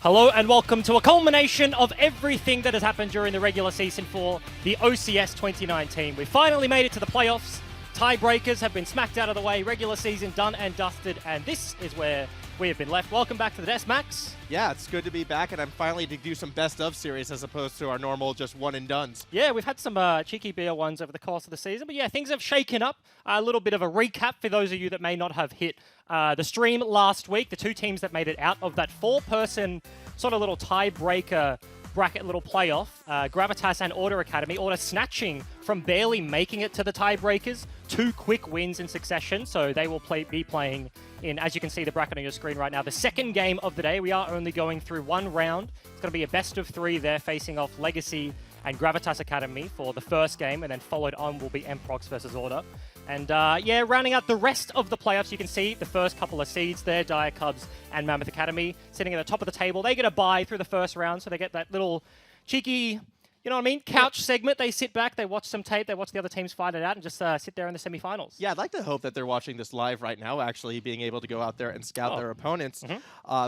Hello and welcome to a culmination of everything that has happened during the regular season for the OCS 2019. We finally made it to the playoffs. Tiebreakers have been smacked out of the way. Regular season done and dusted. And this is where we have been left. Welcome back to the desk, Max. Yeah, it's good to be back, and I'm finally to do some best of series as opposed to our normal just one and dones. Yeah, we've had some cheeky beer ones over the course of the season, but yeah, things have shaken up. A little bit of a recap for those of you that may not have hit the stream last week. The two teams that made it out of that four-person sort of little tiebreaker bracket little playoff, Gravitas and Order Academy. Order snatching from barely making it to the tiebreakers. Two quick wins in succession, so they will be playing in, as you can see the bracket on your screen right now, the second game of the day. We are only going through one round. It's going to be a best of three there, facing off Legacy and Gravitas Academy for the first game, and then followed on will be Mprox versus Order. And yeah, rounding out the rest of the playoffs, you can see the first couple of seeds there, Dire Cubs and Mammoth Academy, sitting at the top of the table. They get a bye through the first round, so they get that little cheeky, you know what I mean, couch segment. They sit back, they watch some tape, they watch the other teams fight it out, and just sit there in the semifinals. Yeah, I'd like to hope that they're watching this live right now, actually being able to go out there and scout their opponents.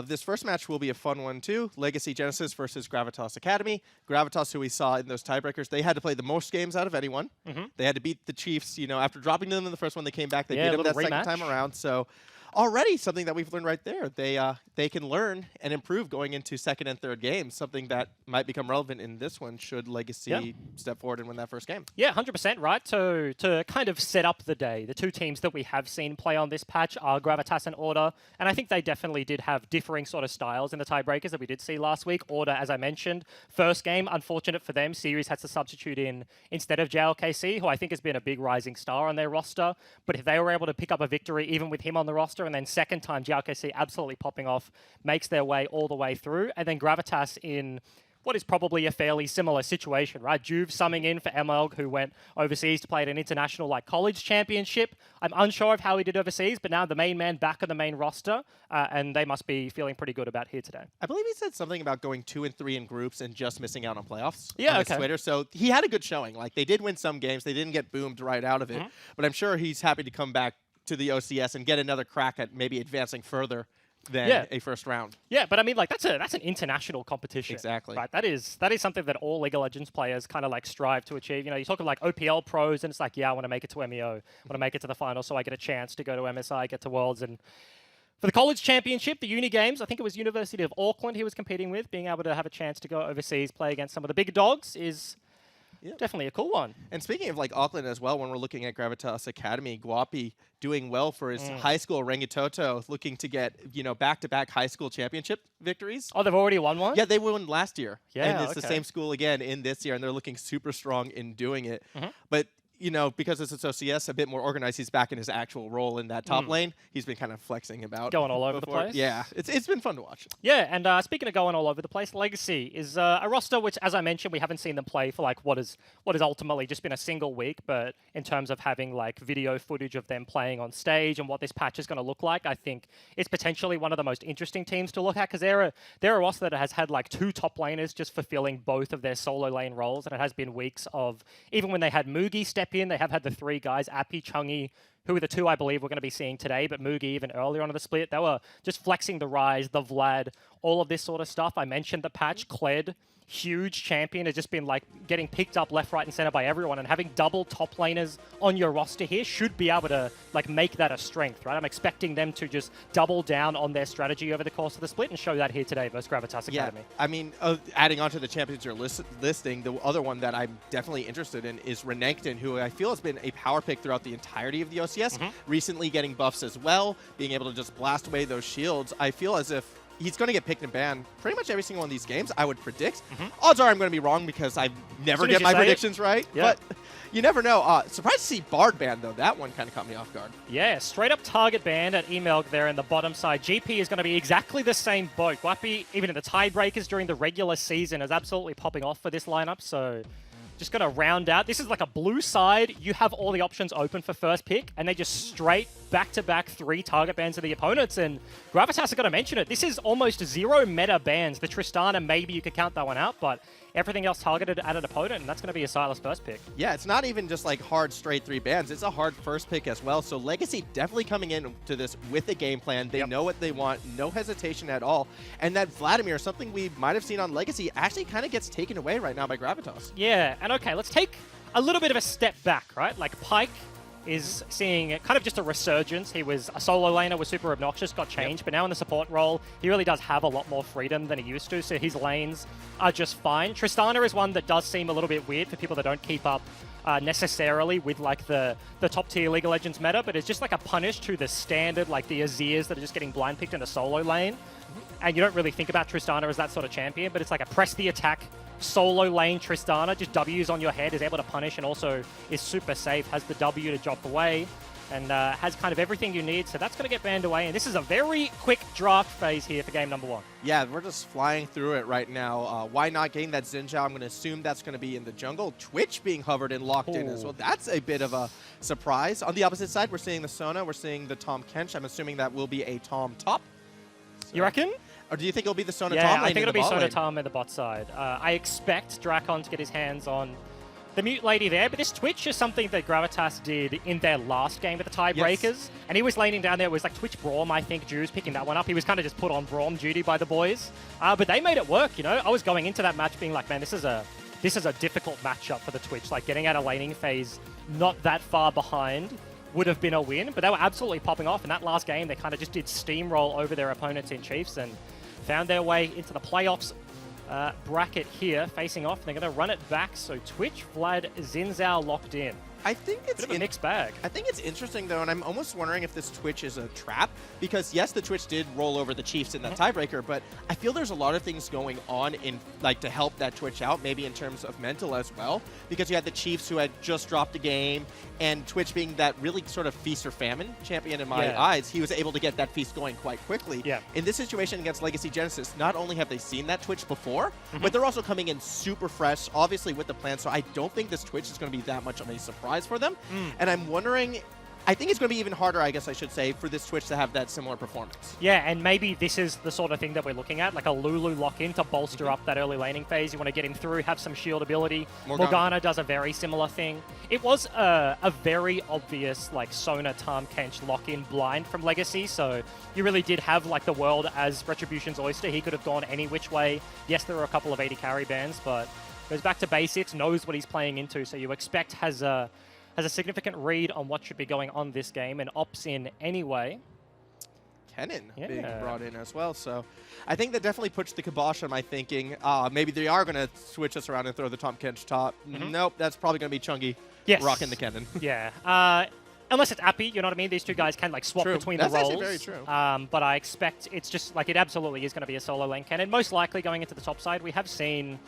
This first match will be a fun one, too. Legacy Genesis versus Gravitas Academy. Gravitas, who we saw in those tiebreakers, they had to play the most games out of anyone. They had to beat the Chiefs. You know, after dropping them in the first one, they came back. They beat them that second time around. So already something that we've learned right there. They can learn and improve going into second and third games, something that might become relevant in this one should Legacy step forward and win that first game. Yeah, 100%, right? So to kind of set up the day, the two teams that we have seen play on this patch are Gravitas and Order, and I think they definitely did have differing sort of styles in the tiebreakers that we did see last week. Order, as I mentioned, first game, unfortunate for them, Series has to substitute in instead of JLKC, who I think has been a big rising star on their roster, but if they were able to pick up a victory even with him on the roster, and then second time JLKC absolutely popping off, makes their way all the way through, and then Gravitas in what is probably a fairly similar situation, right? Juve summing in for MLG, who went overseas to play at an international college championship. I'm unsure of how he did overseas, but now the main man back on the main roster, and they must be feeling pretty good about here today. I believe he said something about going 2 and 3 in groups and just missing out on playoffs. Yeah, on okay. Twitter. So he had a good showing. Like, they did win some games. They didn't get boomed right out of it. But I'm sure he's happy to come back to the OCS and get another crack at maybe advancing further than a first round. Yeah, but I mean, that's an international competition. Exactly. Right. That is something that all League of Legends players kind of strive to achieve. You know, you talk of OPL pros, and it's like, yeah, I want to make it to MEO, I want to make it to the final, so I get a chance to go to MSI, get to Worlds, and for the college championship, the uni games, I think it was University of Auckland he was competing with. Being able to have a chance to go overseas, play against some of the big dogs is definitely a cool one. And speaking of Auckland as well, when we're looking at Gravitas Academy, Guapi doing well for his high school Rangitoto, looking to get, back-to-back high school championship victories. Oh, they've already won one? Yeah, they won last year. Yeah, and it's the same school again in this year, and they're looking super strong in doing it. But because it's OCS, a bit more organized, he's back in his actual role in that top lane. He's been kind of flexing about. Going all over the place? Yeah, it's been fun to watch. Yeah, and speaking of going all over the place, Legacy is a roster which, as I mentioned, we haven't seen them play for what has ultimately just been a single week, but in terms of having video footage of them playing on stage and what this patch is going to look like, I think it's potentially one of the most interesting teams to look at, because they're a roster that has had two top laners just fulfilling both of their solo lane roles, and it has been weeks of, even when they had Mugi step in, they have had the three guys, Appy, Chungy, who are the two I believe we're going to be seeing today, but Mugi even earlier on in the split. They were just flexing the Rise, the Vlad, all of this sort of stuff. I mentioned the patch, Kled, huge champion, has just been getting picked up left, right, and center by everyone, and having double top laners on your roster here should be able to make that a strength, right? I'm expecting them to just double down on their strategy over the course of the split and show that here today versus Gravitas Academy. I mean, adding on to the champions you're listing, the other one that I'm definitely interested in is Renekton, who I feel has been a power pick throughout the entirety of the OCS, recently getting buffs as well, being able to just blast away those shields. I feel as if he's going to get picked and banned pretty much every single one of these games, I would predict. Odds are I'm going to be wrong because I never get my predictions right. Yeah. But you never know. Surprised to see Bard banned, though. That one kind of caught me off guard. Yeah, straight up target banned at Emelg there in the bottom side. GP is going to be exactly the same boat. Guapi, even in the tiebreakers during the regular season, is absolutely popping off for this lineup. So just going to round out. This is like a blue side. You have all the options open for first pick, and they just straight back-to-back 3 target bans of the opponents. And Gravitas have got to mention it. This is almost 0 meta bans. The Tristana, maybe you could count that one out, but everything else targeted at an opponent, and that's going to be a Silas first pick. Yeah, it's not even just like hard straight 3 bans. It's a hard first pick as well. So Legacy definitely coming into this with a game plan. They know what they want, no hesitation at all. And that Vladimir, something we might have seen on Legacy, actually kind of gets taken away right now by Gravitas. Yeah, and okay, let's take a little bit of a step back, right? Like Pyke is seeing kind of just a resurgence. He was a solo laner, was super obnoxious, got changed, but now in the support role, he really does have a lot more freedom than he used to, so his lanes are just fine. Tristana is one that does seem a little bit weird for people that don't keep up necessarily with like the top tier League of Legends meta, but it's just like a punish to the standard, like the Azirs that are just getting blind picked in a solo lane. And you don't really think about Tristana as that sort of champion, but it's like a press the attack solo lane Tristana, just W's on your head, is able to punish and also is super safe, has the W to drop away, and has kind of everything you need, so that's going to get banned away. And this is a very quick draft phase here for game number 1. Yeah, we're just flying through it right now. Why not getting that Xin Zhao? I'm going to assume that's going to be in the jungle. Twitch being hovered and locked in as well. That's a bit of a surprise. On the opposite side, we're seeing the Sona, we're seeing the Tahm Kench. I'm assuming that will be a Tahm top. So. You reckon? Or do you think it'll be the Sona Yeah, Tahm lane? I think it'll be Sona lane? Tahm in the bot side. I expect Drakon to get his hands on the mute lady there, but this Twitch is something that Gravitas did in their last game with the tiebreakers, Yes. and he was laning down there. It was like Twitch Braum, I think. Drew's picking that one up. He was kind of just put on Braum duty by the boys, but they made it work. You know, I was going into that match being like, man, this is a difficult matchup for the Twitch. Like getting out of laning phase, not that far behind, would have been a win, but they were absolutely popping off. In that last game, they kind of just did steamroll over their opponents in Chiefs and found their way into the playoffs bracket here, facing off. They're going to run it back, so Twitch, Vlad, Xin Zhao locked in. I think it's Bit of a mixed bag. I think it's interesting though, and I'm almost wondering if this Twitch is a trap, because yes, the Twitch did roll over the Chiefs in that tiebreaker, but I feel there's a lot of things going on in like to help that Twitch out, maybe in terms of mental as well, because you had the Chiefs who had just dropped a game, and Twitch being that really sort of feast or famine champion in my eyes, he was able to get that feast going quite quickly. Yeah. In this situation against Legacy Genesis, not only have they seen that Twitch before, but they're also coming in super fresh, obviously with the plan, so I don't think this Twitch is going to be that much of a surprise for them. And I'm wondering, I think it's going to be even harder, I guess I should say, for this Twitch to have that similar performance. Yeah, and maybe this is the sort of thing that we're looking at, like a Lulu lock-in to bolster up that early laning phase. You want to get him through, have some shield ability. Morgana does a very similar thing. It was a very obvious like Sona Tahm Kench lock-in blind from Legacy, so you really did have like the world as Retribution's oyster. He could have gone any which way. Yes, there were a couple of 80 carry bans, but goes back to basics, knows what he's playing into, so you expect has a significant read on what should be going on this game and opts in anyway. Kennen being brought in as well, so I think that definitely puts the kibosh on my thinking. Maybe they are going to switch us around and throw the Tahm Kench top. Nope, that's probably going to be Chungi rocking the Kennen. Yeah. Unless it's Appy, you know what I mean? These two guys can like swap between the roles. That's actually very true. But I expect it's just like it absolutely is going to be a solo lane Kennen. Most likely going into the top side, we have seen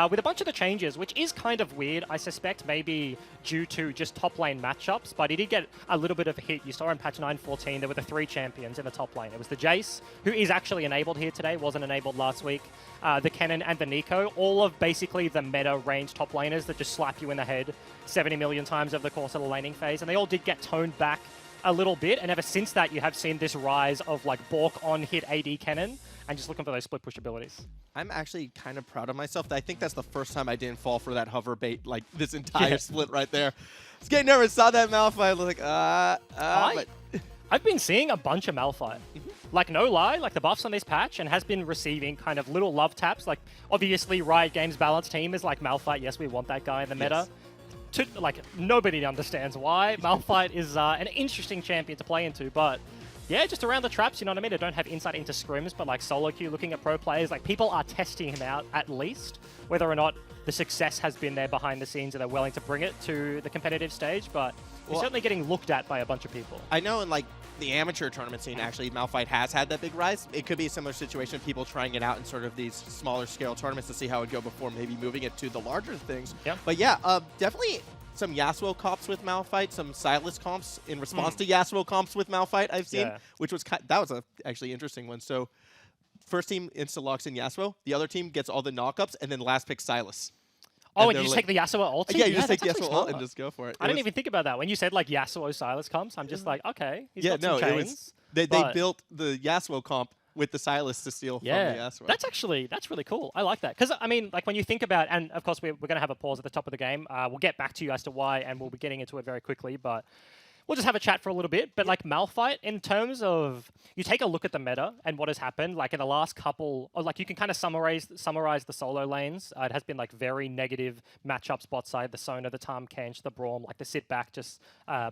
with a bunch of the changes, which is kind of weird, I suspect maybe due to just top lane matchups, but he did get a little bit of a hit. You saw in patch 9.14, there were the 3 champions in the top lane. It was the Jace, who is actually enabled here today, wasn't enabled last week, the Kennen and the Nico, all of basically the meta range top laners that just slap you in the head 70 million times over the course of the laning phase, and they all did get toned back a little bit, and ever since that you have seen this rise of like Bork on hit AD Kennen, and just looking for those split push abilities. I'm actually kind of proud of myself. I think that's the first time I didn't fall for that hover bait, like this entire split right there. I was getting nervous, saw that Malphite, I was like, but I've been seeing a bunch of Malphite. Like, no lie, like the buffs on this patch, and has been receiving kind of little love taps. Like, obviously, Riot Games' balance team is like Malphite. Yes, we want that guy in the meta. Like, nobody understands why. Malphite is an interesting champion to play into, but yeah, just around the traps, you know what I mean? I don't have insight into scrims, but like solo queue, looking at pro players, like people are testing him out at least, whether or not the success has been there behind the scenes and they're willing to bring it to the competitive stage, but he's certainly getting looked at by a bunch of people. I know in like the amateur tournament scene, actually, Malphite has had that big rise. It could be a similar situation, people trying it out in sort of these smaller scale tournaments to see how it would go before maybe moving it to the larger things. Yeah. But yeah, definitely some Yasuo comps with Malphite, some Silas comps in response to Yasuo comps with Malphite I've seen, which was that was a actually interesting one. So first team insta-locks in Yasuo, the other team gets all the knockups, and then last pick Silas. Oh, and you just take the Yasuo ult? Yeah, you just take the Yasuo ult and just go for it. I didn't even think about that. When you said like Yasuo Silas comps, I'm just like, okay, he's got some chains. They built the Yasuo comp with the Silas to steal from the Aswell. That's really cool. I like that. Because, I mean, like when you think about, and of course we're going to have a pause at the top of the game. We'll get back to you as to why, and we'll be getting into it very quickly, but we'll just have a chat for a little bit. But like Malphite, in terms of, you take a look at the meta and what has happened, like in the last couple, or like you can kind of summarize the solo lanes. It has been like very negative matchups bot side, the Sona, the Tahm Kench, the Braum, like the sit back, just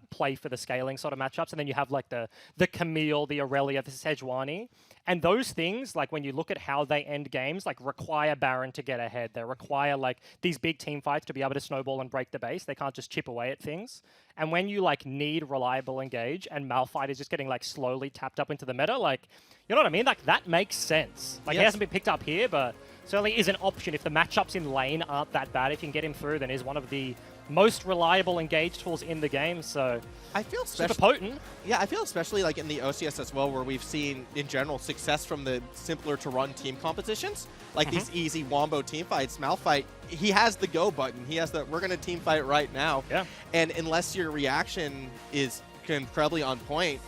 play for the scaling sort of matchups. And then you have like the Camille, the Aurelia, the Sejuani. And those things, like when you look at how they end games, like require Baron to get ahead. They require like these big team fights to be able to snowball and break the base. They can't just chip away at things. And when you like need reliable engage and Malphite is just getting like slowly tapped up into the meta, like, you know what I mean? Like that makes sense. Like he hasn't been picked up here, but certainly is an option. If the matchups in lane aren't that bad, if you can get him through, then he's one of the most reliable engage tools in the game. So I feel super potent. Yeah, I feel especially like in the OCS as well, where we've seen in general success from the simpler to run team competitions, like these easy wombo team fights. Malphite, he has the go button. He has the we're gonna team fight right now. Yeah. And unless your reaction is incredibly on point,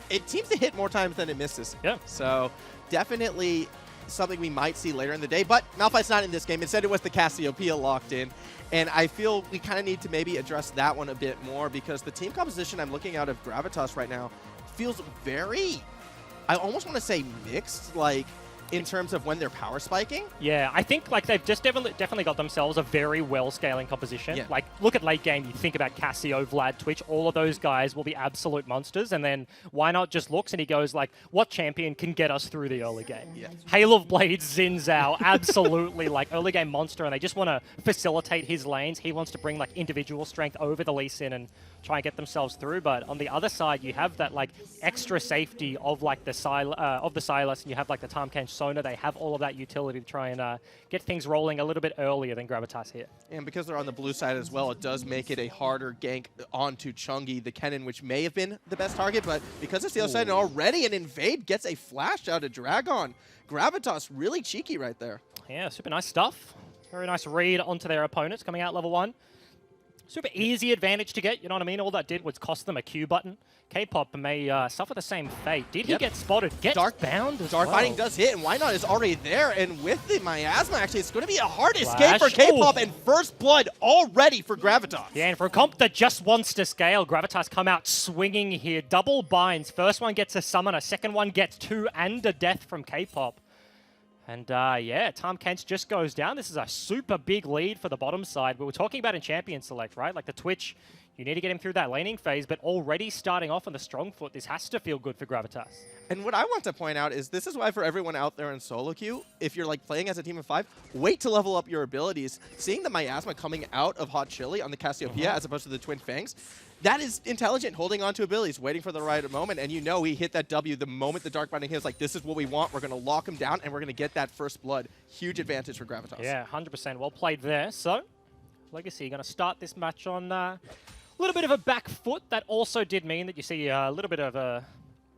it seems to hit more times than it misses. Yeah. So definitely something we might see later in the day, but Malphite's not in this game. Instead, it was the Cassiopeia locked in. And I feel we kind of need to maybe address that one a bit more, because the team composition I'm looking out of Gravitas right now feels very, I almost want to say mixed, like in terms of when they're power spiking. Yeah, I think like they've just definitely got themselves a very well scaling composition. Yeah. Like look at late game, you think about Cassio, Vlad, Twitch, all of those guys will be absolute monsters. And then why not just looks and he goes like, what champion can get us through the early game? Yeah. Hail of Blades, Xin Zhao, absolutely like early game monster, and they just want to facilitate his lanes. He wants to bring like individual strength over the Lee Sin and try and get themselves through. But on the other side, you have that like extra safety of like the Silas, and you have like the Tahm Kench Sona. They have all of that utility to try and get things rolling a little bit earlier than Gravitas here. And because they're on the blue side as well, it does make it a harder gank onto Chungi, the Kennen, which may have been the best target, but because it's the other side and already an invade gets a flash out of Dragon. Gravitas really cheeky right there. Yeah, super nice stuff. Very nice read onto their opponents coming out level 1. Super easy advantage to get, you know what I mean? All that did was cost them a Q button. K-Pop may suffer the same fate. Did he get spotted? Get bound as Dark well. Fighting does hit, and Why Not is already there. And with the Miasma, actually, it's going to be a hard escape for K-Pop, and first blood already for Gravitas. Yeah, and for a comp that just wants to scale, Gravitas come out swinging here. Double binds. First one gets a summon, a second one gets 2 and a death from K-Pop. And yeah, Tahm Kench just goes down. This is a super big lead for the bottom side. We were talking about in Champion Select, right? Like the Twitch, you need to get him through that laning phase, but already starting off on the strong foot, this has to feel good for Gravitas. And what I want to point out is this is why for everyone out there in solo queue, if you're like playing as a team of 5, wait to level up your abilities. Seeing the Miasma coming out of Hot Chili on the Cassiopeia as opposed to the Twin Fangs, that is intelligent, holding on to abilities, waiting for the right moment, and you know he hit that W the moment the Dark Binding hits, like this is what we want, we're going to lock him down, and we're going to get that first blood. Huge advantage for Gravitas. Yeah, 100%. Well played there. So, Legacy going to start this match on a little bit of a back foot. That also did mean that you see a little bit of the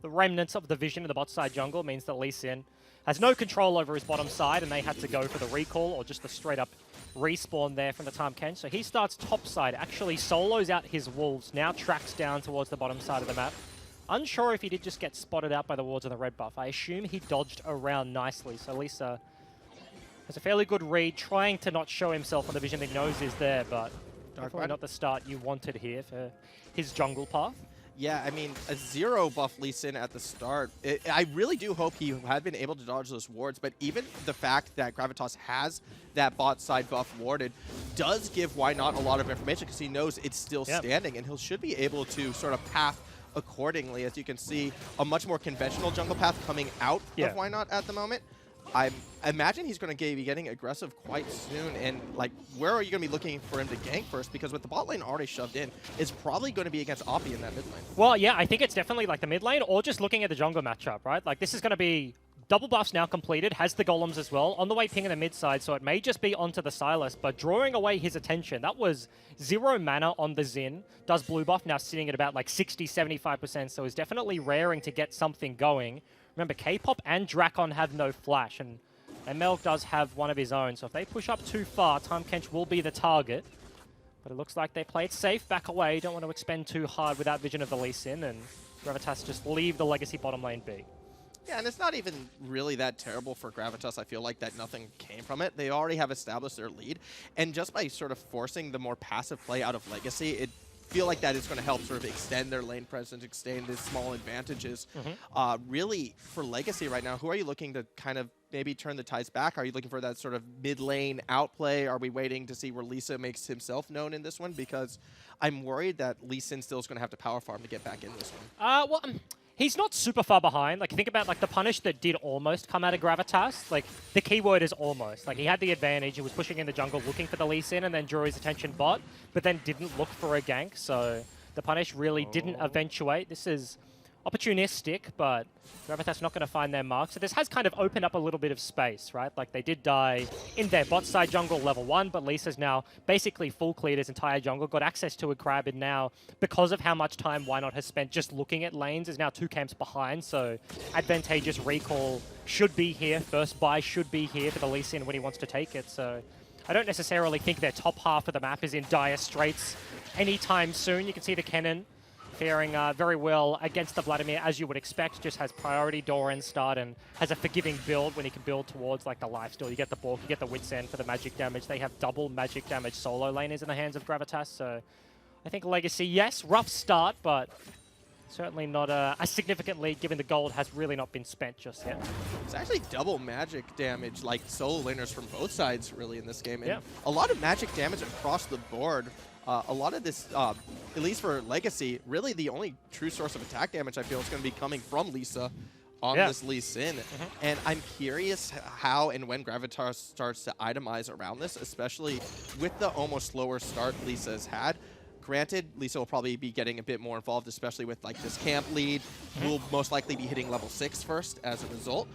remnants of the vision in the bot side jungle. It means that Lee Sin has no control over his bottom side, and they had to go for the recall or just the straight up respawn there from the Tahm Kench. So he starts top side, actually solos out his wolves, now tracks down towards the bottom side of the map. Unsure if he did just get spotted out by the wards of the red buff. I assume he dodged around nicely, so Lisa has a fairly good read, trying to not show himself on the vision that he knows is there, but definitely not the start you wanted here for his jungle path. Yeah, I mean, a 0 buff Lee Sin at the start. I really do hope he had been able to dodge those wards, but even the fact that Gravitas has that bot side buff warded does give Why Not a lot of information, because he knows it's still standing, and he should be able to sort of path accordingly. As you can see, a much more conventional jungle path coming out of Why Not at the moment. I imagine he's going to be getting aggressive quite soon, and like, where are you going to be looking for him to gank first? Because with the bot lane already shoved in, it's probably going to be against Oppie in that mid lane. Well, yeah, I think it's definitely like the mid lane, or just looking at the jungle matchup, right? Like, this is going to be double buffs now completed, has the golems as well, on the way ping in the mid side, so it may just be onto the Silas, but drawing away his attention. That was 0 mana on the Xin, does blue buff, now sitting at about like 60-75%, so is definitely raring to get something going. Remember, K-Pop and Drakon have no flash, and Melk does have one of his own, so if they push up too far, Tahm Kench will be the target. But it looks like they play it safe, back away, don't want to expend too hard without vision of the Lee Sin, and Gravitas just leave the Legacy bottom lane be. Yeah, and it's not even really that terrible for Gravitas. I feel like that nothing came from it. They already have established their lead, and just by sort of forcing the more passive play out of Legacy, it feel like that is going to help sort of extend their lane presence, extend these small advantages. Really, for Legacy right now, who are you looking to kind of maybe turn the tides back? Are you looking for that sort of mid-lane outplay? Are we waiting to see where Lisa makes himself known in this one? Because I'm worried that Lee Sin still is going to have to power farm to get back in this one. Well, he's not super far behind. Like, think about like the punish that did almost come out of Gravitas. Like, the keyword is almost. Like, he had the advantage. He was pushing in the jungle, looking for the Lee Sin, and then drew his attention bot, but then didn't look for a gank. So the punish really didn't eventuate. This is opportunistic, but Gravitas not going to find their mark. So this has kind of opened up a little bit of space, right? Like, they did die in their bot side jungle level 1, but Lisa's now basically full cleared his entire jungle, got access to a crab, and now, because of how much time Wynot has spent just looking at lanes, is now 2 camps behind, so advantageous recall should be here. First buy should be here for the Lee Sin when he wants to take it, so I don't necessarily think their top half of the map is in dire straits anytime soon. You can see the Kennen faring very well against the Vladimir, as you would expect. Just has priority Doran start and has a forgiving build when he can build towards like the lifesteal. You get the Bork, you get the Wits End for the magic damage. They have double magic damage solo laners in the hands of Gravitas, so I think Legacy, yes, rough start, but certainly not a significant lead given the gold has really not been spent just yet. It's actually double magic damage, like solo laners from both sides really in this game. And yeah, a lot of magic damage across the board. A lot of this, at least for Legacy, really the only true source of attack damage I feel is going to be coming from Lisa on this Lee Sin. And I'm curious how and when Gravitas starts to itemize around this, especially with the almost slower start Lisa's had. Granted, Lisa will probably be getting a bit more involved, especially with like this camp lead. Will most likely be hitting level 6 first as a result.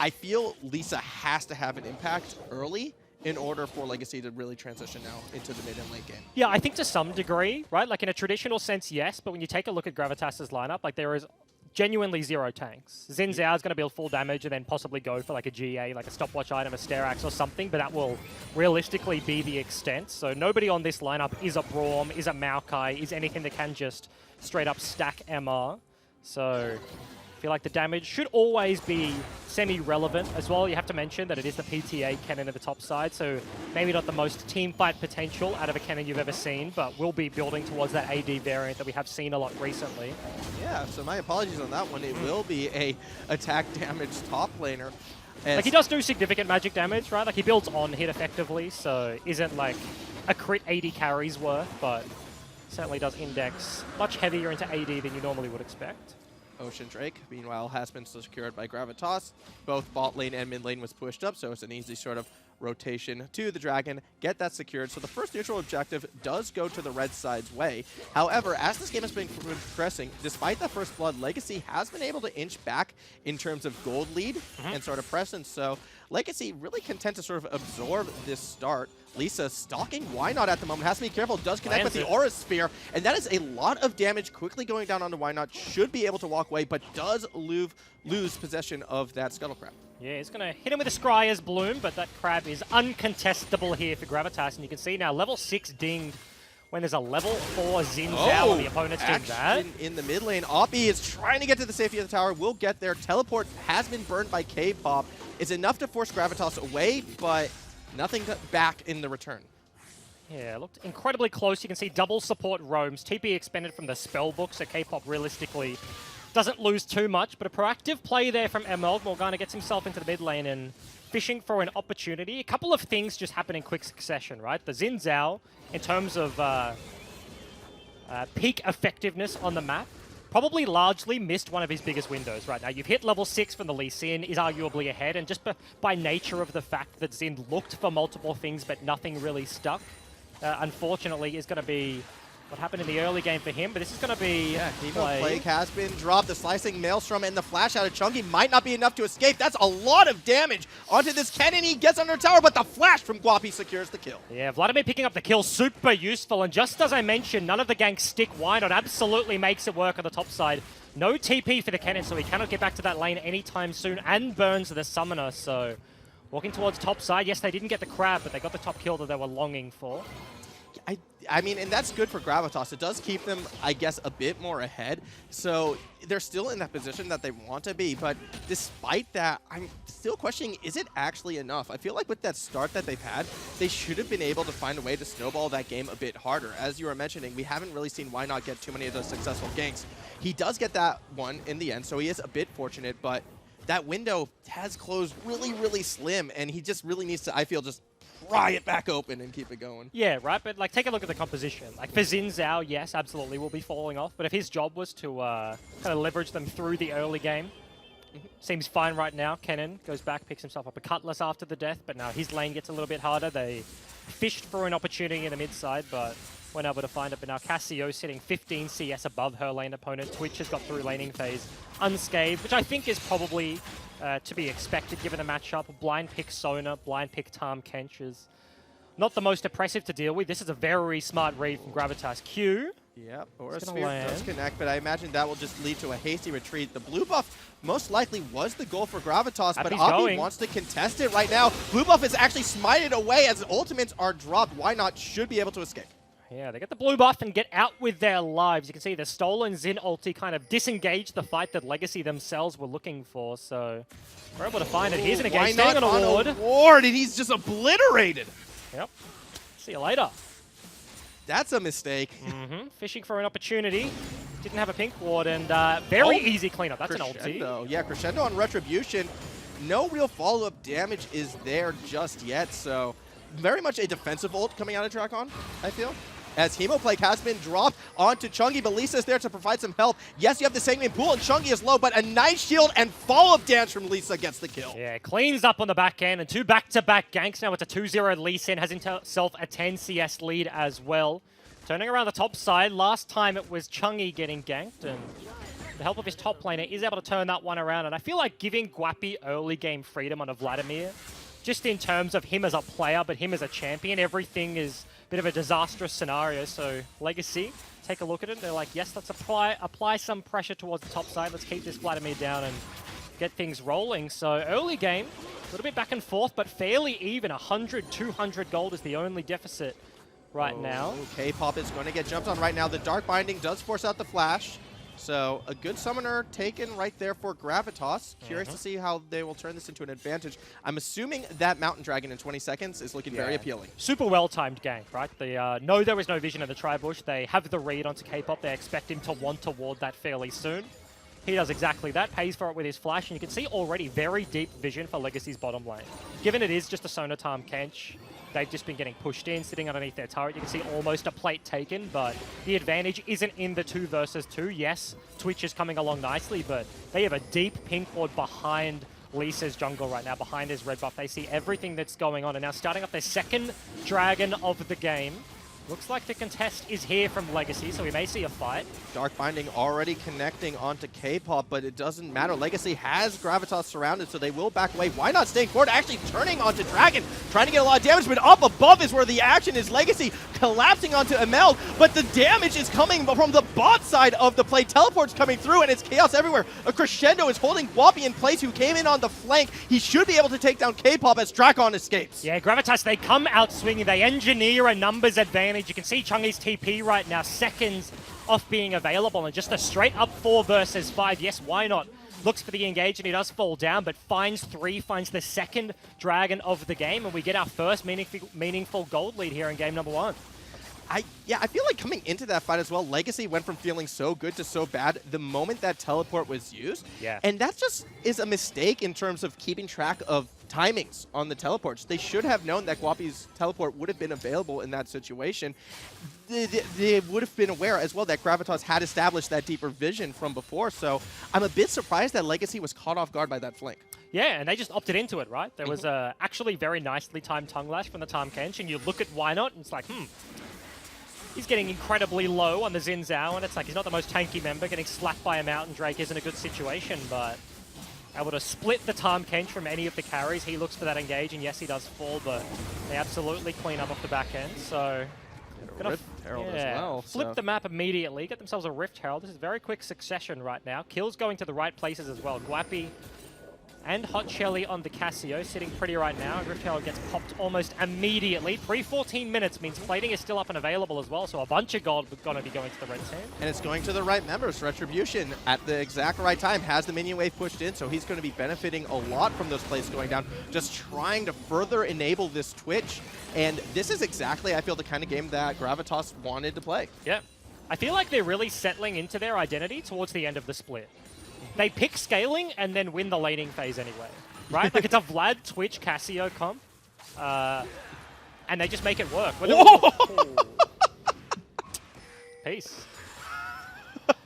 I feel Lisa has to have an impact early in order for Legacy to really transition now into the mid and late game. Yeah, I think to some degree, right? Like in a traditional sense, yes, but when you take a look at Gravitas' lineup, like there is genuinely 0 tanks. Xin Zhao is going to build full damage and then possibly go for like a GA, like a stopwatch item, a Sterax or something, but that will realistically be the extent. So nobody on this lineup is a Braum, is a Maokai, is anything that can just straight up stack MR. So I feel like the damage should always be semi-relevant as well. You have to mention that it is the PTA Kennen at the top side, so maybe not the most team fight potential out of a Kennen you've ever seen, but we'll be building towards that AD variant that we have seen a lot recently. Yeah, so my apologies on that one. It will be a attack damage top laner. Like, he does do significant magic damage, right? Like, he builds on hit effectively, so isn't like a crit 80 carries worth, but certainly does index much heavier into AD than you normally would expect. Ocean Drake, meanwhile, has been secured by Gravitas. Both bot lane and mid lane was pushed up, so it's an easy sort of rotation to the Dragon, get that secured. So the first neutral objective does go to the red side's way. However, as this game has been progressing, despite that first blood, Legacy has been able to inch back in terms of gold lead and sort of presence. So Legacy really content to sort of absorb this start. Lisa stalking Wynot at the moment. Has to be careful. Does connect with the Aura Sphere. And that is a lot of damage quickly going down onto Wynot. Should be able to walk away, but does lose possession of that Scuttle Crab. Yeah, he's going to hit him with a Scryer's Bloom, but that Crab is uncontestable here for Gravitas. And you can see now level 6 dinged when there's a level 4 Xin Zhao on the opponent's team. That in the mid lane. Oppie is trying to get to the safety of the tower. Will get there. Teleport has been burned by K-Pop. It's enough to force Gravitas away, but nothing back in the return. Yeah, looked incredibly close. You can see double support roams. TP expended from the spellbook, so K-Pop realistically doesn't lose too much, but a proactive play there from Emerald. Morgana gets himself into the mid lane and fishing for an opportunity. A couple of things just happen in quick succession, right? The Xin Zhao, in terms of peak effectiveness on the map, probably largely missed one of his biggest windows right now. You've hit level 6 from the Lee Sin, is arguably ahead, and just by nature of the fact that Xin looked for multiple things but nothing really stuck, unfortunately is going to be what happened in the early game for him, but this is going to be Plague has been dropped. The slicing Maelstrom and the flash out of Chunky might not be enough to escape. That's a lot of damage onto this Kennen. He gets under tower, but the flash from Guapi secures the kill. Yeah, Vladimir picking up the kill, super useful, and just as I mentioned, none of the ganks stick. Wynot absolutely makes it work on the top side. No TP for the Kennen, so he cannot get back to that lane anytime soon, and burns the summoner, so walking towards top side. Yes, they didn't get the crab, but they got the top kill that they were longing for. I mean, and that's good for Gravitas. It does keep them, I guess, a bit more ahead. So they're still in that position that they want to be. But despite that, I'm still questioning, is it actually enough? I feel like with that start that they've had, they should have been able to find a way to snowball that game a bit harder. As you were mentioning, we haven't really seen Why Not get too many of those successful ganks. He does get that one in the end, so he is a bit fortunate. But that window has closed really, really slim. And he just really needs to, I feel, just pry it back open and keep it going. Yeah, right, but like take a look at the composition. Like for Xin Zhao, yes, absolutely will be falling off, but if his job was to kind of leverage them through the early game, seems fine right now. Kennen goes back, picks himself up a Cutlass after the death, but now his lane gets a little bit harder. They fished for an opportunity in the mid side, but weren't able to find it. But now Cassio sitting 15 CS above her lane opponent. Twitch has got through laning phase unscathed, which I think is probably to be expected given the matchup. Blind pick Sona, blind pick Tahm Kench is not the most oppressive to deal with. This is a very smart read from Gravitas. Q. Yep, or a sphere does connect, but I imagine that will just lead to a hasty retreat. The blue buff most likely was the goal for Gravitas, but Avi wants to contest it right now. Blue buff is actually smited away as ultimates are dropped. Why Not should be able to escape. Yeah, they get the blue buff and get out with their lives. You can see the stolen Xin ulti kind of disengaged the fight that Legacy themselves were looking for, so we're able to find it. Here's an engage, staying on a ward. And he's just obliterated. Yep. See you later. That's a mistake. Fishing for an opportunity. Didn't have a pink ward, and very easy cleanup. That's an ulti. Yeah, Crescendo on Retribution. No real follow-up damage is there just yet, so very much a defensive ult coming out of Drakon, I feel. As Hemoplague has been dropped onto Chungi, but Lisa's there to provide some help. Yes, you have the segment pool, and Chungi is low, but a nice shield and follow-up dance from Lisa gets the kill. Yeah, cleans up on the back end, and two back-to-back ganks. Now it's a 2-0 Lee Sin, has himself a 10 CS lead as well. Turning around the top side, last time it was Chungi getting ganked, and the help of his top laner is able to turn that one around. And I feel like giving Guapi early game freedom on a Vladimir, just in terms of him as a player, but him as a champion, everything is bit of a disastrous scenario. So Legacy take a look at it. They're like, yes, let's apply some pressure towards the top side. Let's keep this Vladimir down and get things rolling. So early game, a little bit back and forth, but fairly even. 100, 200 gold is the only deficit right now. K-Pop is going to get jumped on right now. The Dark Binding does force out the flash. So a good summoner taken right there for Gravitas. Curious to see how they will turn this into an advantage. I'm assuming that Mountain Dragon in 20 seconds is looking very appealing. Super well-timed gank, right? They know there was no vision in the Tri-Bush. They have the read onto K-Pop. They expect him to want to ward that fairly soon. He does exactly that, pays for it with his flash, and you can see already very deep vision for Legacy's bottom lane. Given it is just a Sona Tahm Kench, they've just been getting pushed in, sitting underneath their turret. You can see almost a plate taken, but the advantage isn't in the 2 versus 2. Yes, Twitch is coming along nicely, but they have a deep pink ward behind Lisa's jungle right now, behind his red buff. They see everything that's going on, and now starting up their second dragon of the game. Looks like the contest is here from Legacy, so we may see a fight. Dark Binding already connecting onto K-Pop, but it doesn't matter. Legacy has Gravitas surrounded, so they will back away. Why Not staying forward? Actually turning onto Dragon, trying to get a lot of damage, but up above is where the action is. Legacy collapsing onto Amel, but the damage is coming from the bot side of the play. Teleport's coming through, and it's chaos everywhere. A Crescendo is holding Guapi in place, who came in on the flank. He should be able to take down K-Pop as Drakon escapes. Yeah, Gravitas, they come out swinging. They engineer a numbers advantage. You can see Chungi's TP right now, seconds off being available, and just a straight up 4 versus 5. Yes, Why Not looks for the engage, and he does fall down, but finds 3, finds the second dragon of the game, and we get our first meaningful gold lead here in game number 1. I feel like coming into that fight as well, Legacy went from feeling so good to so bad the moment that teleport was used. Yeah. And that just is a mistake in terms of keeping track of timings on the teleports. They should have known that Guapi's teleport would have been available in that situation. They would have been aware as well that Gravitas had established that deeper vision from before, so I'm a bit surprised that Legacy was caught off guard by that flank. Yeah, and they just opted into it, right? There was a actually very nicely timed tongue lash from the Tahm Kench, and you look at Why Not, and it's like, he's getting incredibly low on the Xin Zhao, and it's like he's not the most tanky member. Getting slapped by a Mountain Drake isn't a good situation, but able to split the Tahm Kench from any of the carries. He looks for that engage, and yes, he does fall, but they absolutely clean up off the back end. So Rift Herald as well. Flip the map immediately, get themselves a Rift Herald. This is very quick succession right now. Kills going to the right places as well. Guapi And Hot Shelly on the Casio, sitting pretty right now. Griftail gets popped almost immediately. Pre-14 minutes means plating is still up and available as well, so a bunch of gold going to be going to the red team. And it's going to the right members. Retribution, at the exact right time, has the minion wave pushed in, so he's going to be benefiting a lot from those plays going down, just trying to further enable this Twitch. And this is exactly, I feel, the kind of game that Gravitas wanted to play. Yeah. I feel like they're really settling into their identity towards the end of the split. They pick scaling and then win the laning phase anyway, right? Like it's a Vlad, Twitch, Casio comp, and they just make it work. Peace.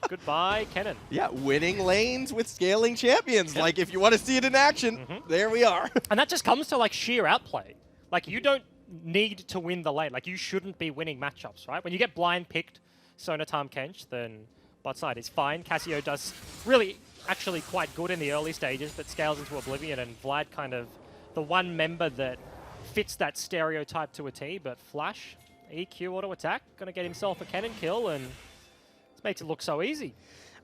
Goodbye, Kennen. Yeah, winning lanes with scaling champions. Yep. Like, if you want to see it in action, there we are. And that just comes to, like, sheer outplay. Like, you don't need to win the lane. Like, you shouldn't be winning matchups, right? When you get blind picked Sonatam Kench, then bot side is fine. Casio does really actually quite good in the early stages, but scales into oblivion, and Vlad kind of the one member that fits that stereotype to a T, but Flash, EQ auto attack, gonna get himself a cannon kill, and this makes it look so easy.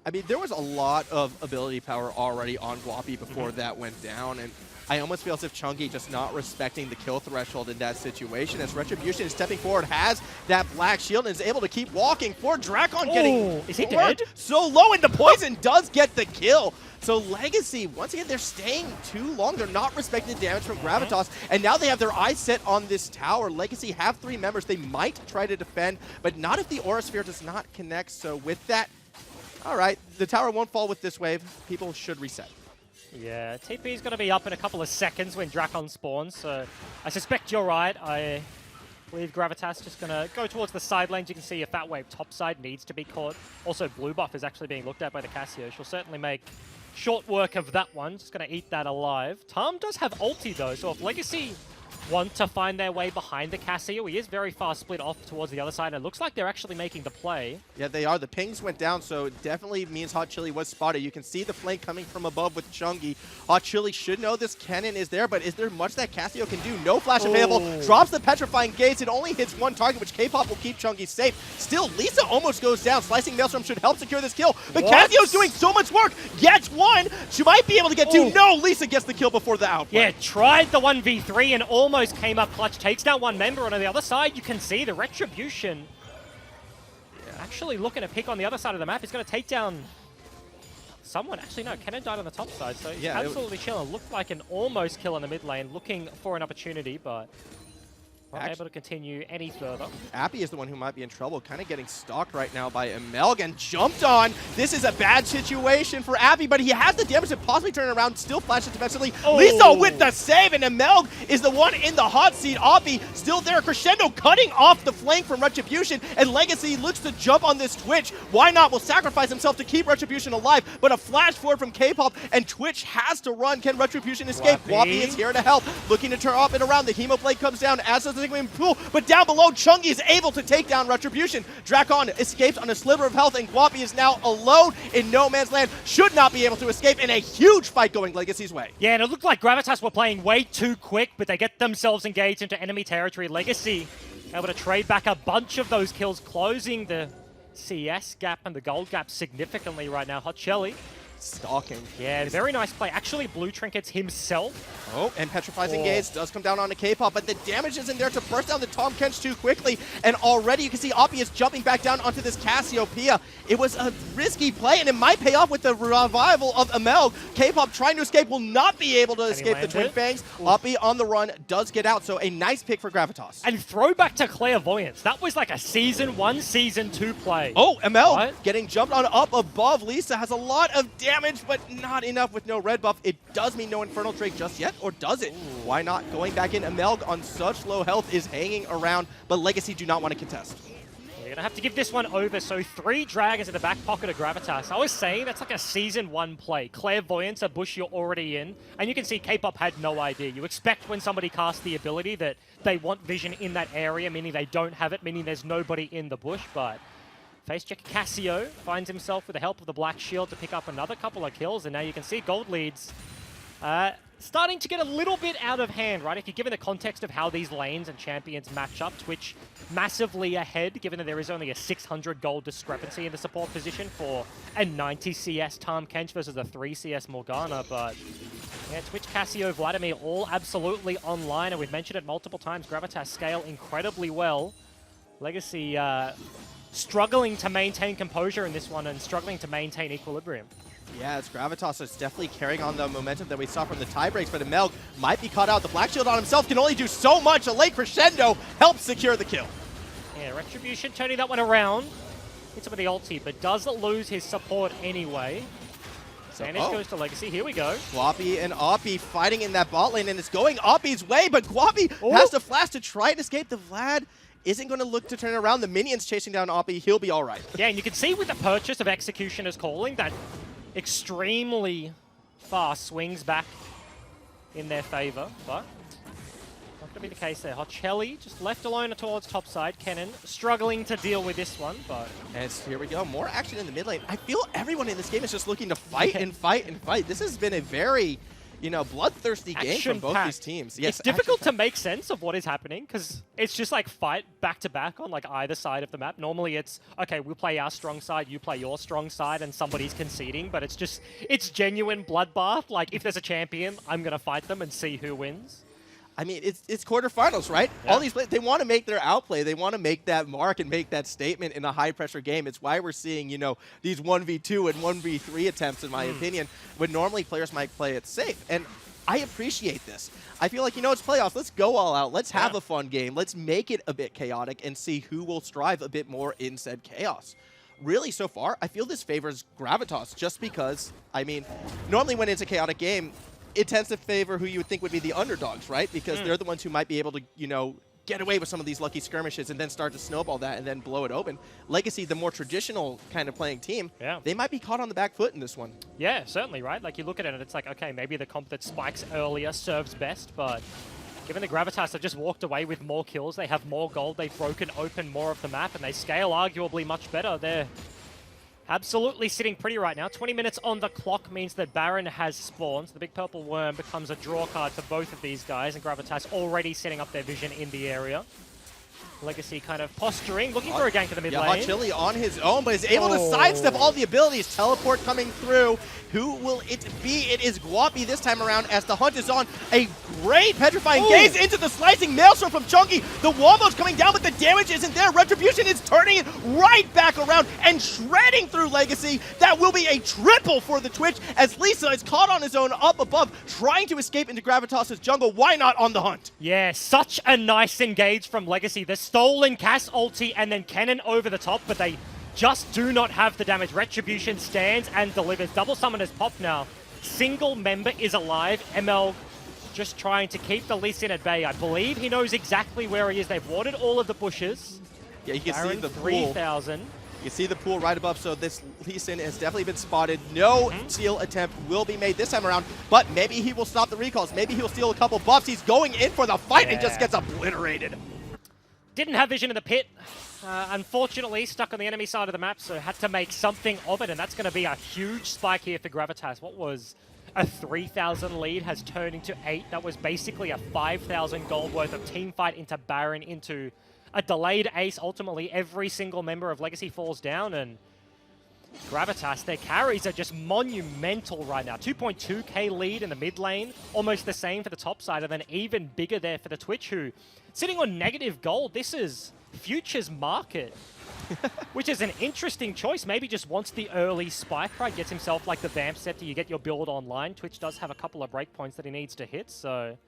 I mean, there was a lot of ability power already on Guapi before that went down, and I almost feel as if Chunky just not respecting the kill threshold in that situation, as Retribution is stepping forward, has that black shield, and is able to keep walking for Drakon getting is he dead? So low, and the poison does get the kill. So Legacy, once again, they're staying too long. They're not respecting the damage from Gravitas, and now they have their eyes set on this tower. Legacy have 3 members. They might try to defend, but not if the Aura Sphere does not connect. So with that, all right, the tower won't fall with this wave. People should reset. Yeah, TP is going to be up in a couple of seconds when Drakon spawns, so I suspect you're right. I believe Gravitas just going to go towards the side lanes. You can see a Fat Wave topside needs to be caught. Also, Blue Buff is actually being looked at by the Casio. She'll certainly make short work of that one. Just going to eat that alive. Tom does have ulti, though, so if Legacy want to find their way behind the Casio, he is very far split off towards the other side, and it looks like they're actually making the play. Yeah, they are. The pings went down, so it definitely means Hot Chili was spotted. You can see the flank coming from above with Chungi. Hot Chili should know this cannon is there, but is there much that Casio can do? No flash available. Drops the Petrifying Gaze. It only hits one target, which K-Pop will keep Chungi safe. Still, Lisa almost goes down. Slicing Maelstrom should help secure this kill, but Casio's doing so much work. Gets one. She might be able to get 2. No, Lisa gets the kill before the outplay. Yeah, tried the 1v3 and almost came up clutch. Takes down one member, and on the other side, you can see the Retribution actually looking to pick on the other side of the map. He's going to take down someone. Actually, no, Kennen died on the top side, so he's absolutely chilling. Looked like an almost kill in the mid lane, looking for an opportunity, but not able to continue any further. Appy is the one who might be in trouble, kind of getting stalked right now by Emelg and jumped on. This is a bad situation for Appy, but he has the damage to possibly turn around, still flashes defensively. Lisa with the save, and Emelg is the one in the hot seat. Appy still there. Crescendo cutting off the flank from Retribution, and Legacy looks to jump on this Twitch. Why not? Will sacrifice himself to keep Retribution alive, but a flash forward from K-Pop, and Twitch has to run. Can Retribution escape? Wappy is here to help, looking to turn up and around. The Hemoblade comes down, as does the Pool, but down below, Chungi is able to take down Retribution. Drakon escapes on a sliver of health, and Guapi is now alone in no man's land. Should not be able to escape, in a huge fight going Legacy's way. Yeah, and it looked like Gravitas were playing way too quick, but they get themselves engaged into enemy territory. Legacy able to trade back a bunch of those kills, closing the CS gap and the gold gap significantly right now. Hot Shelly stalking. Yeah, very nice play. Actually, Blue Trinkets himself. And Petrifying Gaze does come down onto K-Pop, but the damage isn't there to burst down the Tom Kench too quickly, and already you can see Oppie is jumping back down onto this Cassiopeia. It was a risky play, and it might pay off with the revival of Emelg. K-Pop trying to escape, will not be able to escape the Twin Fangs. Oppie on the run does get out, so a nice pick for Gravitas. And throwback to Clairvoyance. That was like a Season 1, Season 2 play. Emelg getting jumped on up above. Lisa has a lot of damage, but not enough with no red buff. It does mean no Infernal Drake just yet, or does it? Why not? Going back in. Emelg on such low health is hanging around, but Legacy do not want to contest. You're going to have to give this one over. So 3 dragons in the back pocket of Gravitas. I was saying that's like a Season 1 play. Clairvoyance, a bush you're already in. And you can see K-Pop had no idea. You expect when somebody casts the ability that they want vision in that area, meaning they don't have it, meaning there's nobody in the bush, but face check Casio finds himself with the help of the Black Shield to pick up another couple of kills, and now you can see gold leads starting to get a little bit out of hand, right? If you're given the context of how these lanes and champions match up, Twitch massively ahead, given that there is only a 600 gold discrepancy in the support position for a 90 CS Tahm Kench versus a 3 CS Morgana, but Yeah, Twitch, Casio, Vladimir, all absolutely online, and we've mentioned it multiple times. Gravitas scale incredibly well. Legacy struggling to maintain composure in this one and struggling to maintain equilibrium. Yeah, it's Gravitas that's definitely carrying on the momentum that we saw from the tie breaks, but Imelg might be caught out. The Black Shield on himself can only do so much. A late crescendo helps secure the kill. Yeah, Retribution turning that one around. Hits him with the ulti, but does lose his support anyway. Vanish goes to Legacy. Here we go. Guapi and Oppie fighting in that bot lane, and it's going Oppie's way, but Guapi has to flash to try and escape. The Vlad isn't going to look to turn around. The minions chasing down Oppie. He'll be all right. Yeah, and you can see with the purchase of Executioner's Calling that extremely fast swings back in their favor, but not going to be the case there. Hotchelly just left alone towards top side. Kennen struggling to deal with this one, but... And here we go. More action in the mid lane. I feel everyone in this game is just looking to fight and fight and fight. This has been a very, you know, bloodthirsty game from both these teams. Yes, it's difficult to make sense of what is happening because it's just like fight back to back on like either side of the map. Normally it's, okay, we'll play our strong side, you play your strong side, and somebody's conceding, but it's just, it's genuine bloodbath. Like if there's a champion, I'm going to fight them and see who wins. I mean, it's quarterfinals, right? Yeah. All these players, they want to make their outplay. They want to make that mark and make that statement in a high-pressure game. It's why we're seeing, you know, these 1v2 and 1v3 attempts, in my opinion, when normally players might play it safe. And I appreciate this. I feel like, you know, it's playoffs. Let's go all out. Let's have a fun game. Let's make it a bit chaotic and see who will strive a bit more in said chaos. Really, so far, I feel this favors Gravitas just because, I mean, normally when it's a chaotic game, it tends to favor who you would think would be the underdogs, right? Because they're the ones who might be able to, you know, get away with some of these lucky skirmishes and then start to snowball that and then blow it open. Legacy, the more traditional kind of playing team, they might be caught on the back foot in this one. Yeah, certainly, right? Like you look at it and it's like, okay, maybe the comp that spikes earlier serves best, but given the Gravitas have just walked away with more kills, they have more gold, they've broken open more of the map, and they scale arguably much better. They're absolutely sitting pretty right now. 20 minutes on the clock means that Baron has spawned. So the big purple worm becomes a draw card for both of these guys, and Gravitas already setting up their vision in the area. Legacy kind of posturing, looking for a gank in the mid lane. Hotchilly on his own, but is able to sidestep all the abilities. Teleport coming through. Who will it be? It is Guapi this time around as the hunt is on. A great petrifying gaze into the slicing maelstrom from Chunky. The wombo's coming down, but the damage isn't there. Retribution is turning it right back around and shredding through Legacy. That will be a triple for the Twitch as Lisa is caught on his own up above, trying to escape into Gravitas' jungle. Why not on the hunt? Yeah, such a nice engage from Legacy. The stolen Cass ulti and then Kennen over the top, but they just do not have the damage. Retribution stands and delivers. Double Summoners pop now. Single member is alive. ML just trying to keep the Lee Sin at bay. I believe he knows exactly where he is. They've warded all of the bushes. Yeah, you can Baron, see the pool. 3,000. You can see the pool right above, so this Lee Sin has definitely been spotted. No steal attempt will be made this time around, but maybe he will stop the recalls. Maybe he'll steal a couple buffs. He's going in for the fight and just gets obliterated. Didn't have vision in the pit. Unfortunately, stuck on the enemy side of the map, so had to make something of it, and that's going to be a huge spike here for Gravitas. What was a 3,000 lead has turned into 8. That was basically a 5,000 gold worth of team fight into Baron, into a delayed ace. Ultimately, every single member of Legacy falls down, and Gravitas, their carries are just monumental right now. 2.2k lead in the mid lane, almost the same for the top side, and then even bigger there for the Twitch, who sitting on negative gold. This is Future's market, which is an interesting choice. Maybe just wants the early spike, right? Gets himself like the Vamp Scepter, you get your build online. Twitch does have a couple of breakpoints that he needs to hit, so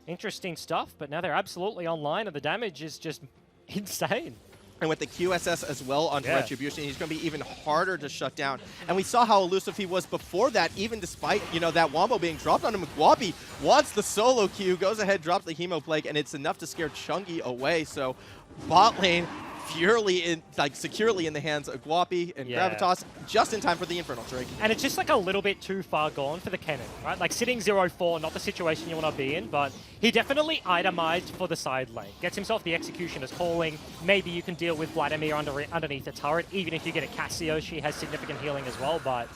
interesting stuff. But now they're absolutely online, and the damage is just insane. And with the QSS as well on Retribution, he's going to be even harder to shut down. And we saw how elusive he was before that, even despite, you know, that Wombo being dropped on him. Guapi wants the solo Q, goes ahead, drops the Hemo Plague, and it's enough to scare Chunky away. So bot lane securely in the hands of Guapi and Gravitas, just in time for the Infernal Drake. And it's just like a little bit too far gone for the Kennen, right? Like sitting 0-4, not the situation you want to be in, but he definitely itemized for the side lane. Gets himself the Executioner's Calling. Maybe you can deal with Vladimir underneath the turret. Even if you get a Cassio, she has significant healing as well, but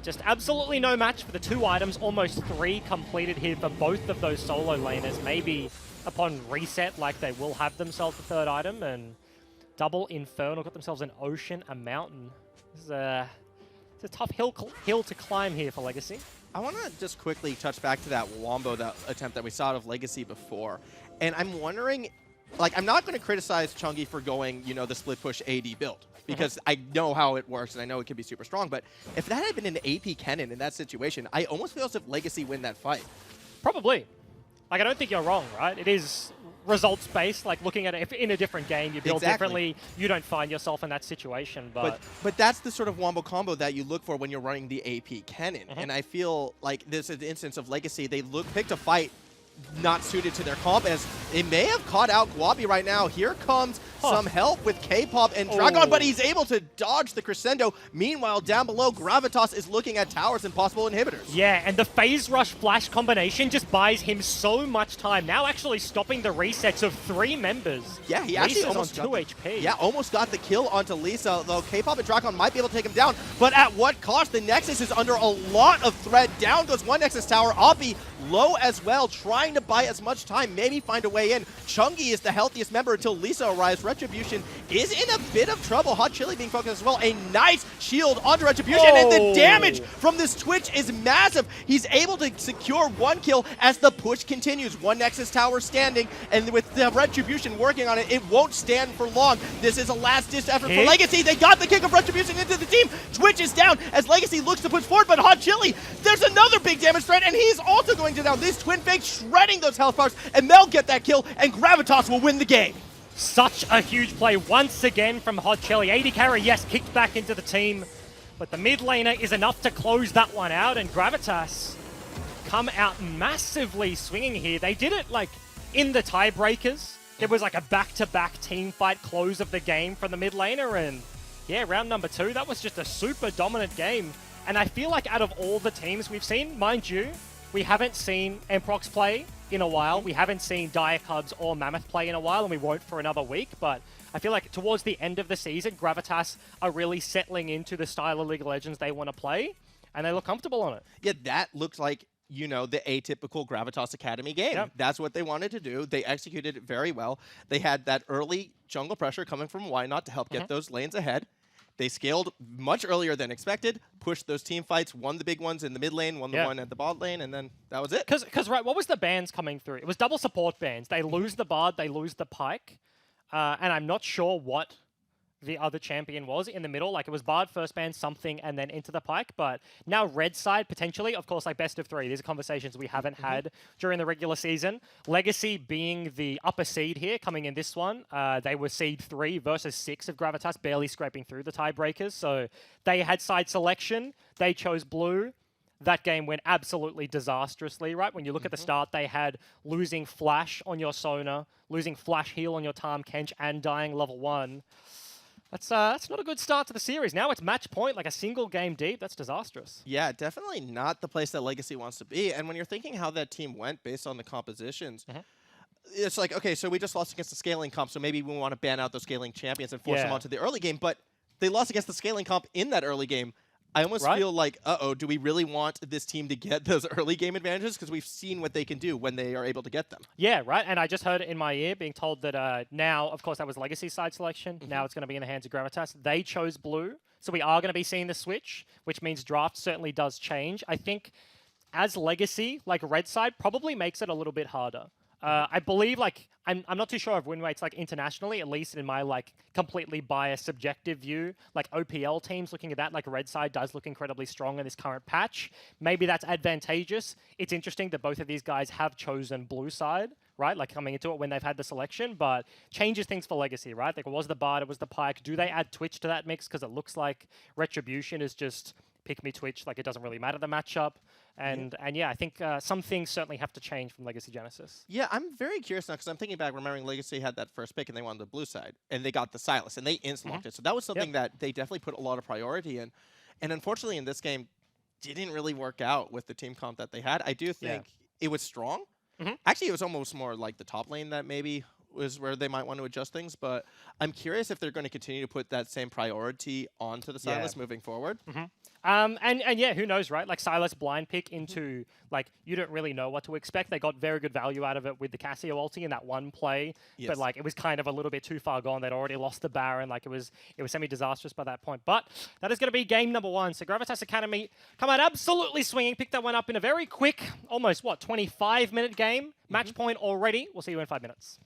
just absolutely no match for the 2 items. Almost 3 completed here for both of those solo laners. Maybe upon reset, like they will have themselves the 3rd item, and double Infernal, got themselves an Ocean, a Mountain. This is it's a tough hill to climb here for Legacy. I want to just quickly touch back to that Wombo attempt that we saw out of Legacy before. And I'm wondering, like, I'm not going to criticize Chungi for going, you know, the split push AD build, because I know how it works and I know it can be super strong. But if that had been an AP Kennen in that situation, I almost feel as if Legacy win that fight. Probably. Like, I don't think you're wrong, right? It is results-based. Like, looking at it, if in a different game, you build differently, you don't find yourself in that situation. But that's the sort of Wombo combo that you look for when you're running the AP Kennen. And I feel like this is an instance of Legacy. They picked a fight not suited to their comp, as they may have caught out Guapi right now. Here comes some help with K-Pop and Dragon, but he's able to dodge the crescendo. Meanwhile, down below, Gravitas is looking at towers and possible inhibitors. Yeah, and the phase rush flash combination just buys him so much time. Now actually stopping the resets of 3 members. Yeah, he actually almost on 2 HP. Yeah, almost got the kill onto Lisa, though K-Pop and Dragon might be able to take him down. But at what cost? The Nexus is under a lot of threat. Down goes one Nexus tower. Oppie low as well, trying to buy as much time, maybe find a way in. Chungi is the healthiest member until Lisa arrives. Retribution is in a bit of trouble. Hot Chili being focused as well. A nice shield onto Retribution, and the damage from this Twitch is massive. He's able to secure 1 kill as the push continues. 1 Nexus tower standing, and with the Retribution working on it, it won't stand for long. This is a last-ditch effort for Legacy. They got the kick of Retribution into the team. Twitch is down as Legacy looks to push forward, but Hot Chili, there's another big damage threat, and he's also going to down. These Twin Fakes shredding those health bars, and they'll get that kill, and Gravitas will win the game. Such a huge play once again from Hot Chili. AD carry, yes, kicked back into the team, but the mid laner is enough to close that one out, and Gravitas come out massively swinging here. They did it, like, in the tiebreakers. There was, like, a back-to-back team fight close of the game from the mid laner, and, yeah, round number 2, that was just a super dominant game. And I feel like out of all the teams we've seen, mind you, we haven't seen Emprox play in a while. We haven't seen Dire Cubs or Mammoth play in a while, and we won't for another week. But I feel like towards the end of the season, Gravitas are really settling into the style of League of Legends they want to play, and they look comfortable on it. Yeah, that looks like, you know, the atypical Gravitas Academy game. Yep. That's what they wanted to do. They executed it very well. They had that early jungle pressure coming from Why Not to help get those lanes ahead. They scaled much earlier than expected, pushed those team fights, won the big ones in the mid lane, won the one at the bot lane, and then that was it. Because right, what was the bans coming through? It was double support bans. They lose the Bard, they lose the Pike, and I'm not sure what the other champion was in the middle. Like, it was Bard first ban, something, and then into the Pike. But now red side, potentially, of course, like best of 3. These are conversations we haven't had during the regular season. Legacy being the upper seed here, coming in this one. They were seed 3 versus 6 of Gravitas, barely scraping through the tiebreakers. So they had side selection. They chose blue. That game went absolutely disastrously, right? When you look at the start, they had losing Flash on your Sona, losing Flash heal on your Tahm Kench, and dying level 1. That's not a good start to the series. Now it's match point, like a single game deep. That's disastrous. Yeah, definitely not the place that Legacy wants to be. And when you're thinking how that team went based on the compositions, it's like, okay, so we just lost against the scaling comp, so maybe we want to ban out those scaling champions and force them onto the early game. But they lost against the scaling comp in that early game. I almost feel like, do we really want this team to get those early game advantages? Because we've seen what they can do when they are able to get them. Yeah, right. And I just heard it in my ear being told that now, of course, that was Legacy side selection. Now it's going to be in the hands of Gravitas. They chose blue. So we are going to be seeing the switch, which means draft certainly does change. I think as Legacy, like red side, probably makes it a little bit harder. I believe, like, I'm not too sure of win rates, like, internationally, at least in my, like, completely biased, subjective view. Like, OPL teams, looking at that, like, red side does look incredibly strong in this current patch. Maybe that's advantageous. It's interesting that both of these guys have chosen blue side, right? Like, coming into it when they've had the selection, but changes things for Legacy, right? Like, it was the Bard, it was the Pike. Do they add Twitch to that mix? Because it looks like Retribution is just pick me Twitch, like, it doesn't really matter the matchup. And yeah, I think some things certainly have to change from Legacy Genesis. Yeah, I'm very curious now because I'm thinking back, remembering Legacy had that first pick and they wanted the blue side, and they got the Silas, and they instant-locked it. So that was something that they definitely put a lot of priority in. And unfortunately, in this game, didn't really work out with the team comp that they had. I do think it was strong. Actually, it was almost more like the top lane that maybe is where they might want to adjust things. But I'm curious if they're going to continue to put that same priority onto the Sylas moving forward. And yeah, who knows, right? Like Sylas blind pick into like you don't really know what to expect. They got very good value out of it with the Cassio ulti in that one play, but like it was kind of a little bit too far gone. They'd already lost the Baron. Like it was semi-disastrous by that point. But that is going to be game number 1. So Gravitas Academy come out absolutely swinging, pick that one up in a very quick, almost 25-minute game. Match point already. We'll see you in 5 minutes.